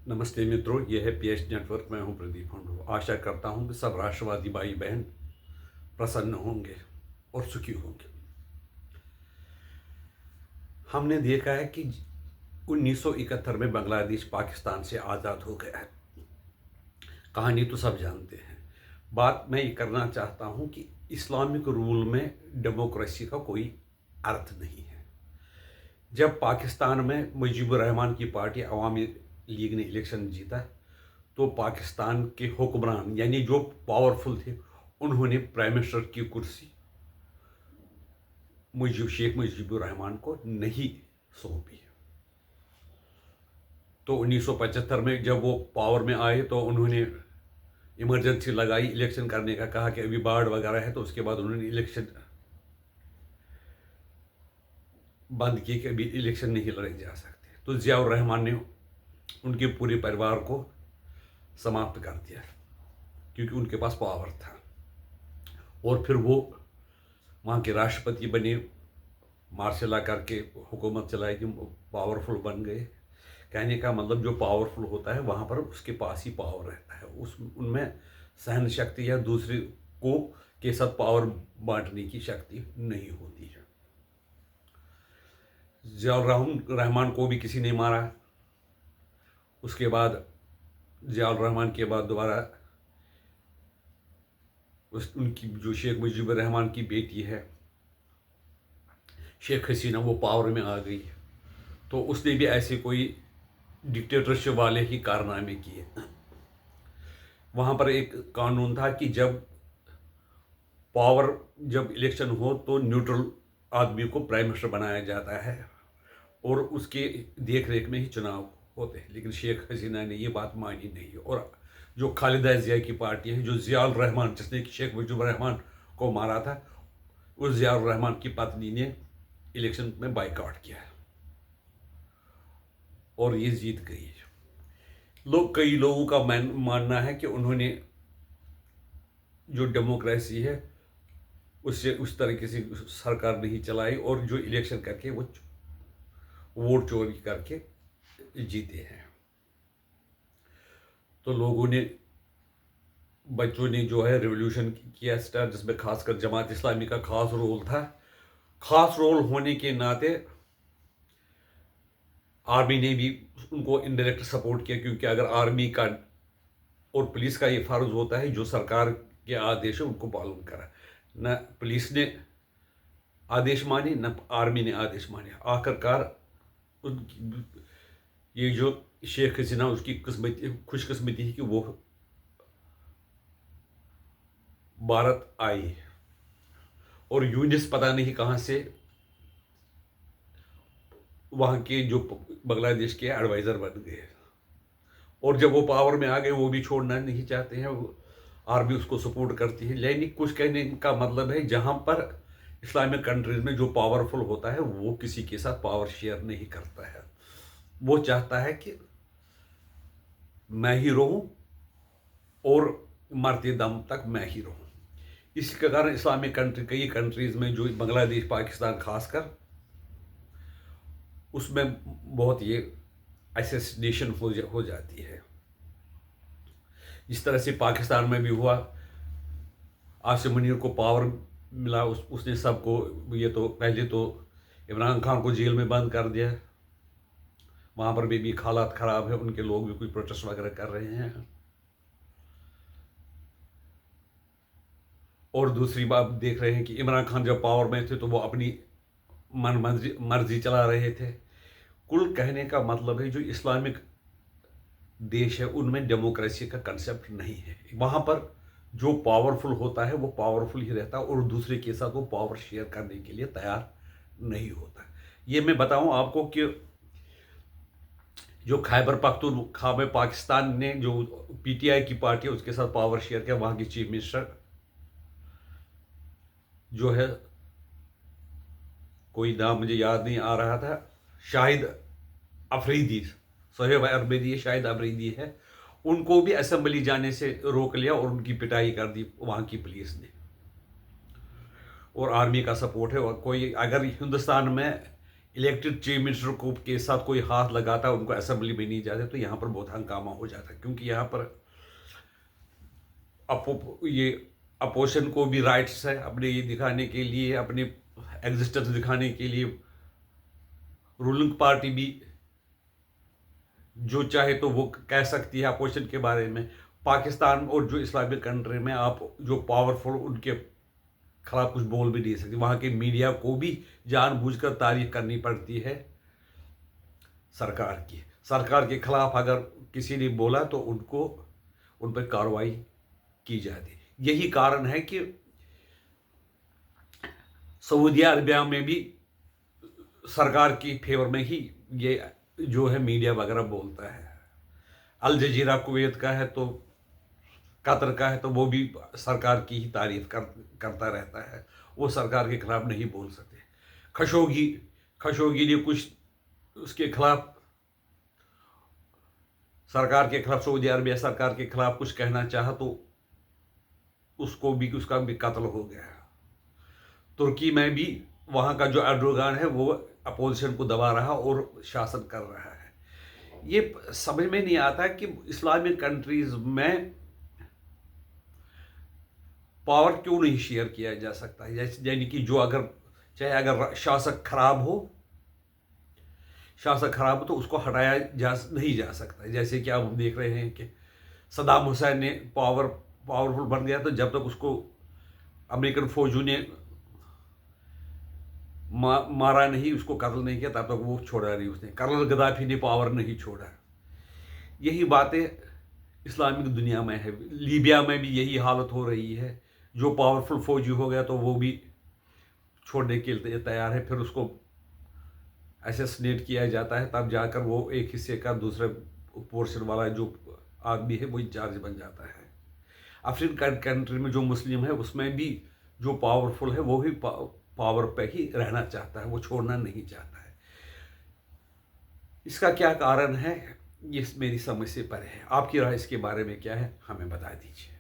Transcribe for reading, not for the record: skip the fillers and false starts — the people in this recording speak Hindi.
नमस्ते मित्रों, यह है पीएच नेटवर्क। मैं हूं प्रदीप हंडू। आशा करता हूं कि सब राष्ट्रवादी भाई बहन प्रसन्न होंगे और सुखी होंगे। हमने देखा है कि 1971 में बांग्लादेश पाकिस्तान से आज़ाद हो गया है। कहानी तो सब जानते हैं। बात मैं ये करना चाहता हूं कि इस्लामिक रूल में डेमोक्रेसी का कोई अर्थ नहीं है। जब पाकिस्तान में मुजीबुर रहमान की पार्टी अवामी लीग ने इलेक्शन जीता, तो पाकिस्तान के हुक्मरान यानी जो पावरफुल थे, उन्होंने प्राइम मिनिस्टर की कुर्सी शेख मुजीबुर रहमान को नहीं सौंपी। तो 1975 में जब वो पावर में आए तो उन्होंने इमरजेंसी लगाई इलेक्शन करने का, कहा कि अभी बाढ़ वगैरह है। तो उसके बाद उन्होंने इलेक्शन बंद किए कि अभी इलेक्शन नहीं लड़े जा सकते। तो जियाउर रहमान ने उनके पूरे परिवार को समाप्त कर दिया, क्योंकि उनके पास पावर था। और फिर वो वहाँ के राष्ट्रपति बने, मार्शल करके हुकूमत चलाई कि पावरफुल बन गए। कहने का मतलब जो पावरफुल होता है वहाँ पर उसके पास ही पावर रहता है, उनमें सहन शक्ति या दूसरे को के साथ पावर बांटने की शक्ति नहीं होती है। जियाउर रहमान को भी किसी ने मारा। उसके बाद जियाउर रहमान के बाद दोबारा उनकी जो शेख मुजीबुर रहमान की बेटी है शेख हसीना, वो पावर में आ गई। तो उसने भी ऐसे कोई डिक्टेटरशिप वाले ही कारनामे किए। वहाँ पर एक कानून था कि जब इलेक्शन हो तो न्यूट्रल आदमी को प्राइम मिनिस्टर बनाया जाता है और उसके देख रेख में ही चुनाव होते हैं। लेकिन शेख हसीना ने ये बात मानी नहीं। और जो खालिदा जिया की पार्टी है, जो जियाउर रहमान जिसने शेख मुजीबुर रहमान को मारा था, उस जियाउर रहमान की पत्नी ने इलेक्शन में बाइकआउट किया और ये जीत गई। कई लोगों का मानना है कि उन्होंने जो डेमोक्रेसी है उससे उस तरीके से सरकार नहीं चलाई, और जो इलेक्शन करके वो वोट चोरी करके जीते हैं। तो लोगों ने, बच्चों ने जो है रेवोल्यूशन किया स्टार्ट, जिसमें खासकर जमात इस्लामी का खास रोल था। खास रोल होने के नाते आर्मी ने भी उनको इनडायरेक्ट सपोर्ट किया, क्योंकि अगर आर्मी का और पुलिस का ये फर्ज होता है जो सरकार के आदेश है उनको पालन करा। न पुलिस ने आदेश माने, न आर्मी ने आदेश माने। आखिरकार उनकी ये जो शेख हसीना, उसकी खुशकिस्मती है कि वो भारत आई, और यूनिस पता नहीं कहाँ से वहाँ के जो बांग्लादेश के एडवाइज़र बन गए। और जब वो पावर में आ गए, वो भी छोड़ना नहीं चाहते हैं, आर्मी उसको सपोर्ट करती है। लेकिन कुछ कहने का मतलब है, जहाँ पर इस्लामिक कंट्रीज में जो पावरफुल होता है वो किसी के साथ पावर शेयर नहीं करता है। वो चाहता है कि मैं ही रहूं और मरते दम तक मैं ही रहूं। इसी के कारण इस्लामिक कंट्री, कई कंट्रीज में, जो बांग्लादेश पाकिस्तान खासकर, उसमें बहुत ये असैसिनेशन हो जाती है। जिस तरह से पाकिस्तान में भी हुआ, आसिम मुनीर को पावर मिला, उसने सबको, ये तो पहले तो इमरान खान को जेल में बंद कर दिया। वहाँ पर भी हालात ख़राब है, उनके लोग भी कोई प्रोटेस्ट वगैरह कर रहे हैं। और दूसरी बात देख रहे हैं कि इमरान खान जब पावर में थे तो वो अपनी मर्जी चला रहे थे। कुल कहने का मतलब है, जो इस्लामिक देश है उनमें डेमोक्रेसी का कंसेप्ट नहीं है। वहाँ पर जो पावरफुल होता है वो पावरफुल ही रहता है, और दूसरे के साथ वो पावर शेयर करने के लिए तैयार नहीं होता। ये मैं बताऊं आपको कि जो खैबर पख्तूनख्वा में पाकिस्तान ने जो पीटीआई की पार्टी है उसके साथ पावर शेयर किया, वहाँ की चीफ मिनिस्टर जो है, कोई नाम मुझे याद नहीं आ रहा था, शाहिद अफरीदी, सोहेब अरबेदी, शाहिद अफरीदी है, उनको भी असेंबली जाने से रोक लिया और उनकी पिटाई कर दी वहाँ की पुलिस ने। और आर्मी का सपोर्ट है। और कोई अगर हिंदुस्तान में इलेक्टेड चीफ मिनिस्टर को के साथ कोई हाथ लगाता है, उनको असेंबली में नहीं जाते, तो यहाँ पर बहुत हंगामा हो जाता है। क्योंकि यहाँ पर ये अपोजिशन को भी राइट्स है अपने ये दिखाने के लिए, अपने एग्जिस्टेंस दिखाने के लिए। रूलिंग पार्टी भी जो चाहे तो वो कह सकती है अपोजिशन के बारे में। पाकिस्तान और जो इस्लामिक कंट्री में आप जो पावरफुल, उनके खिलाफ कुछ बोल भी नहीं सकती। वहाँ के मीडिया को भी जानबूझकर तारीफ करनी पड़ती है सरकार की। सरकार के खिलाफ अगर किसी ने बोला तो उनको उन पर कार्रवाई की जाती। यही कारण है कि सऊदी अरबिया में भी सरकार की फेवर में ही ये जो है मीडिया वगैरह बोलता है। अल जजीरा कुवैत का है तो कतर का है तो वो भी सरकार की ही तारीफ करता रहता है, वो सरकार के खिलाफ नहीं बोल सकते। खशोगी ने कुछ उसके खिलाफ, सरकार के खिलाफ, सऊदी अरबिया सरकार के खिलाफ कुछ कहना चाहा तो उसका भी कत्ल हो गया। तुर्की में भी वहाँ का जो एर्डोगान है वो अपोजिशन को दबा रहा और शासन कर रहा है। ये समझ में नहीं आता कि इस्लामिक कंट्रीज में पावर क्यों नहीं शेयर किया जा सकता है। यानी कि जो अगर शासक खराब हो तो उसको हटाया नहीं जा सकता। जैसे कि आप देख रहे हैं कि सद्दाम हुसैन ने पावरफुल बन गया, तो जब तक उसको अमेरिकन फौजों ने मारा नहीं, उसको कत्ल नहीं किया, तब तक वो छोड़ा नहीं उसने। कर्नल गद्दाफी ने पावर नहीं छोड़ा। यही बातें इस्लामिक दुनिया में है। लीबिया में भी यही हालत हो रही है। जो पावरफुल फौजी हो गया तो वो भी छोड़ने के लिए तैयार है, फिर उसको असैसिनेट किया जाता है, तब जाकर वो एक हिस्से का दूसरे पोर्शन वाला जो आदमी है वो इंचार्ज बन जाता है। अफ्रीकन कंट्री में जो मुस्लिम है उसमें भी जो पावरफुल है वो भी पावर पे ही रहना चाहता है, वो छोड़ना नहीं चाहता है। इसका क्या कारण है, ये मेरी समझ से परे है। आपकी राय इसके बारे में क्या है, हमें बता दीजिए।